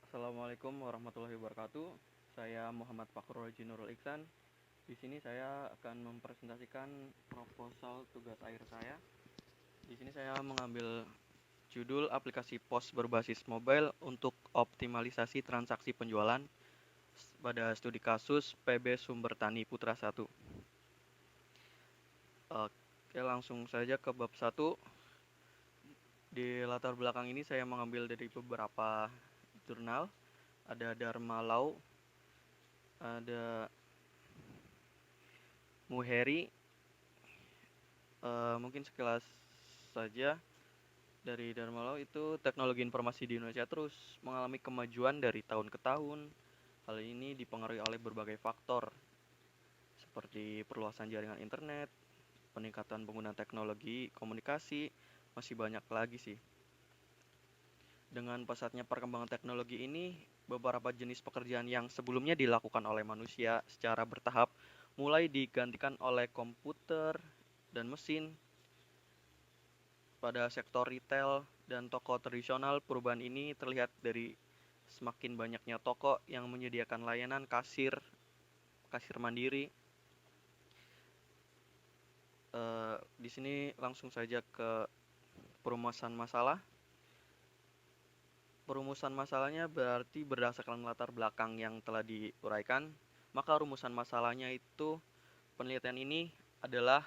Assalamualaikum warahmatullahi wabarakatuh. Saya Muhammad Fakhruddin Nurul Iksan. Di sini saya akan mempresentasikan proposal tugas akhir saya. Di sini saya mengambil judul aplikasi POS berbasis mobile untuk optimalisasi transaksi penjualan pada studi kasus PB Sumber Tani Putra 1. Oke, langsung saja ke bab 1. Di latar belakang ini saya mengambil dari beberapa jurnal. Ada Dharma Law, ada Muheri. Mungkin sekilas saja dari Dharma Law itu teknologi informasi di Indonesia terus mengalami kemajuan dari tahun ke tahun. Hal ini dipengaruhi oleh berbagai faktor seperti perluasan jaringan internet, peningkatan penggunaan teknologi komunikasi, masih banyak lagi sih. Dengan pesatnya perkembangan teknologi ini, beberapa jenis pekerjaan yang sebelumnya dilakukan oleh manusia secara bertahap mulai digantikan oleh komputer dan mesin. Pada sektor retail dan toko tradisional, perubahan ini terlihat dari semakin banyaknya toko yang menyediakan layanan kasir mandiri. Di sini langsung saja ke perumusan masalah. Perumusan masalahnya berarti berdasarkan latar belakang yang telah diuraikan, maka rumusan masalahnya itu penelitian ini adalah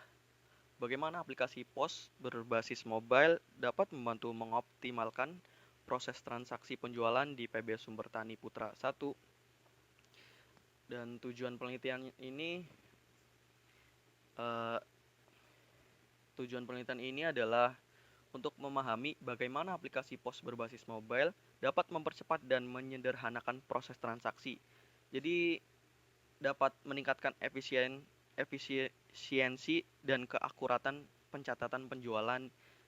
bagaimana aplikasi POS berbasis mobile dapat membantu mengoptimalkan proses transaksi penjualan di PB Sumber Tani Putra 1. Dan tujuan penelitian ini adalah untuk memahami bagaimana aplikasi POS berbasis mobile dapat mempercepat dan menyederhanakan proses transaksi. Jadi dapat meningkatkan efisiensi dan keakuratan pencatatan penjualan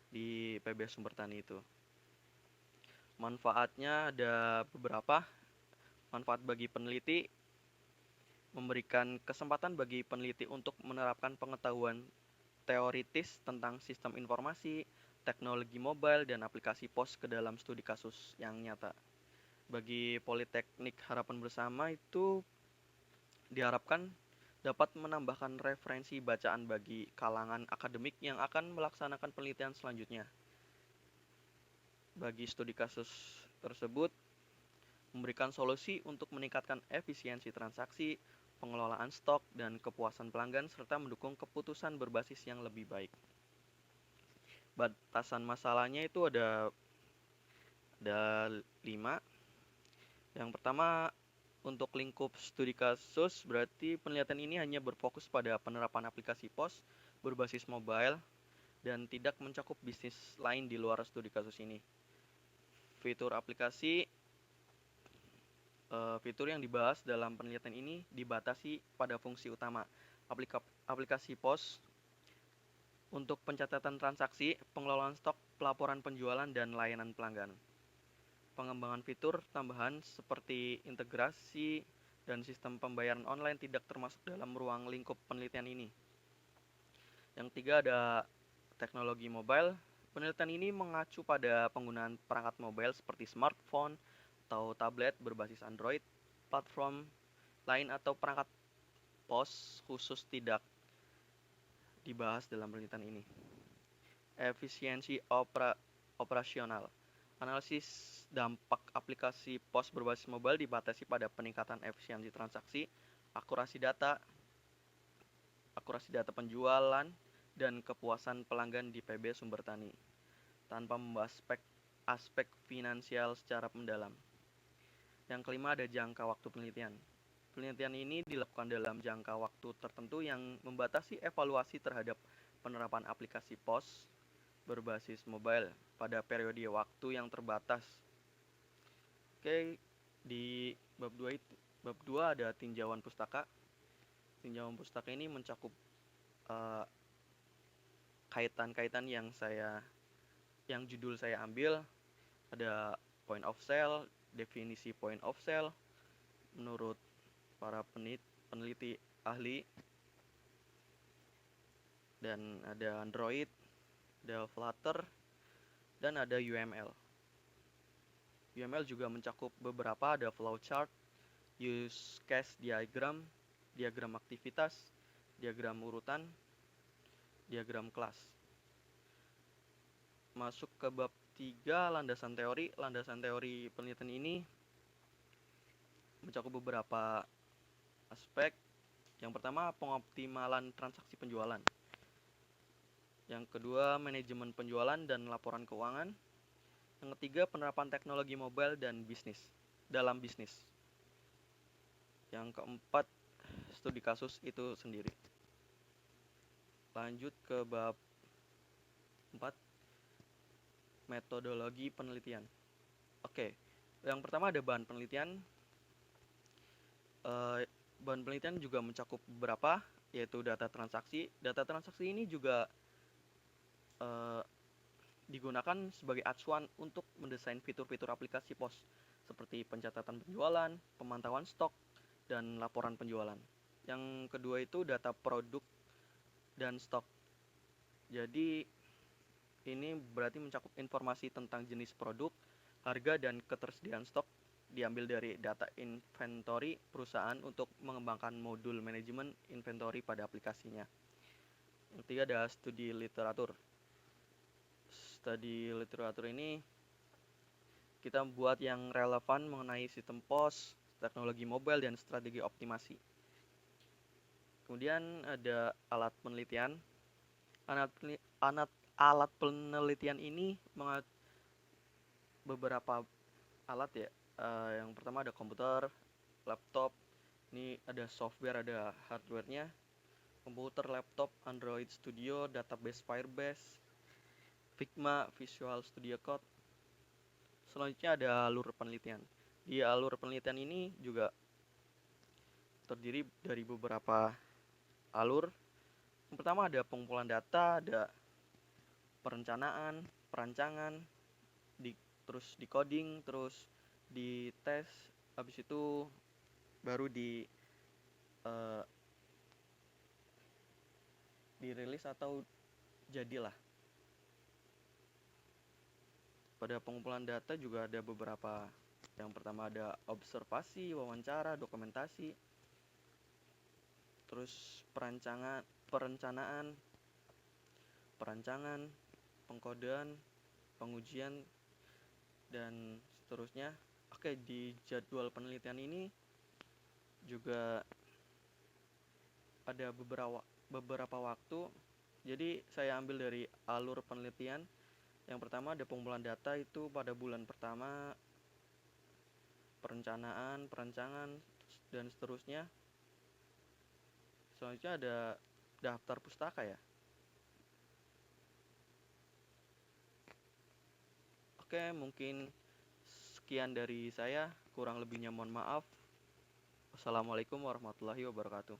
di PB Sumber Tani itu. Manfaatnya ada beberapa. Manfaat bagi peneliti, memberikan kesempatan bagi peneliti untuk menerapkan pengetahuan teoritis tentang sistem informasi, teknologi mobile, dan aplikasi POS ke dalam studi kasus yang nyata. Bagi Politeknik Harapan Bersama itu diharapkan dapat menambahkan referensi bacaan bagi kalangan akademik yang akan melaksanakan penelitian selanjutnya. Bagi studi kasus tersebut, memberikan solusi untuk meningkatkan efisiensi transaksi, pengelolaan stok, dan kepuasan pelanggan, serta mendukung keputusan berbasis yang lebih baik. Batasan masalahnya itu ada 5. Yang pertama, untuk lingkup studi kasus, berarti penelitian ini hanya berfokus pada penerapan aplikasi POS berbasis mobile dan tidak mencakup bisnis lain di luar studi kasus ini. Fitur aplikasi Fitur yang dibahas dalam penelitian ini dibatasi pada fungsi utama aplikasi POS untuk pencatatan transaksi, pengelolaan stok, pelaporan penjualan, dan layanan pelanggan. Pengembangan fitur tambahan seperti integrasi dan sistem pembayaran online tidak termasuk dalam ruang lingkup penelitian ini. Yang ketiga ada teknologi mobile. Penelitian ini mengacu pada penggunaan perangkat mobile seperti smartphone atau tablet berbasis Android, platform lain atau perangkat POS khusus tidak dibahas dalam penelitian ini. Efisiensi operasional. Analisis dampak aplikasi POS berbasis mobile dibatasi pada peningkatan efisiensi transaksi, akurasi data penjualan, dan kepuasan pelanggan di PB Sumber Tani, tanpa membahas aspek finansial secara mendalam. Yang kelima ada jangka waktu penelitian. Penelitian ini dilakukan dalam jangka waktu tertentu yang membatasi evaluasi terhadap penerapan aplikasi POS berbasis mobile pada periode waktu yang terbatas. Oke, di bab 2 ada tinjauan pustaka. Tinjauan pustaka ini mencakup kaitan-kaitan yang judul saya ambil. Ada point of sale, definisi point of sale menurut para peneliti ahli, dan ada Android, ada Flutter, dan ada UML. UML juga mencakup beberapa, ada flowchart, use case diagram, diagram aktivitas, diagram urutan, diagram kelas. Masuk ke bab 3, landasan teori. Landasan teori penelitian ini mencakup beberapa aspek. Yang pertama, pengoptimalan transaksi penjualan. Yang kedua, manajemen penjualan dan laporan keuangan. Yang ketiga, penerapan teknologi mobile dan bisnis dalam bisnis. Yang keempat, studi kasus itu sendiri. Lanjut ke bab 4, metodologi penelitian. Oke, yang pertama ada bahan penelitian. Bahan penelitian juga mencakup beberapa, yaitu data transaksi. Data transaksi ini juga digunakan sebagai acuan untuk mendesain fitur-fitur aplikasi POS, seperti pencatatan penjualan, pemantauan stok, dan laporan penjualan. Yang kedua itu data produk dan stok. Jadi ini berarti mencakup informasi tentang jenis produk, harga, dan ketersediaan stok, diambil dari data inventory perusahaan untuk mengembangkan modul manajemen inventory pada aplikasinya. Yang ketiga ada studi literatur. Studi literatur ini kita buat yang relevan mengenai sistem POS, teknologi mobile, dan strategi optimasi. Kemudian ada alat penelitian. Alat penelitian ini beberapa alat ya. Yang pertama ada komputer, laptop. Ini ada software, ada hardware-nya. Komputer, laptop, Android Studio, database Firebase, Figma, Visual Studio Code. Selanjutnya ada alur penelitian. Di alur penelitian ini juga terdiri dari beberapa alur. Yang pertama ada pengumpulan data, ada perencanaan, perancangan, terus decoding, terus dites, habis itu baru dirilis atau jadilah. Pada pengumpulan data juga ada beberapa. Yang pertama ada observasi, wawancara, dokumentasi, terus perencanaan, pengkodean, pengujian, dan seterusnya. Oke, di jadwal penelitian ini juga ada beberapa waktu. Jadi saya ambil dari alur penelitian. Yang pertama ada pengumpulan data, itu pada bulan pertama, perencanaan, perancangan, dan seterusnya. Selanjutnya ada daftar pustaka ya. Oke, mungkin sekian dari saya. Kurang lebihnya mohon maaf. Wassalamualaikum warahmatullahi wabarakatuh.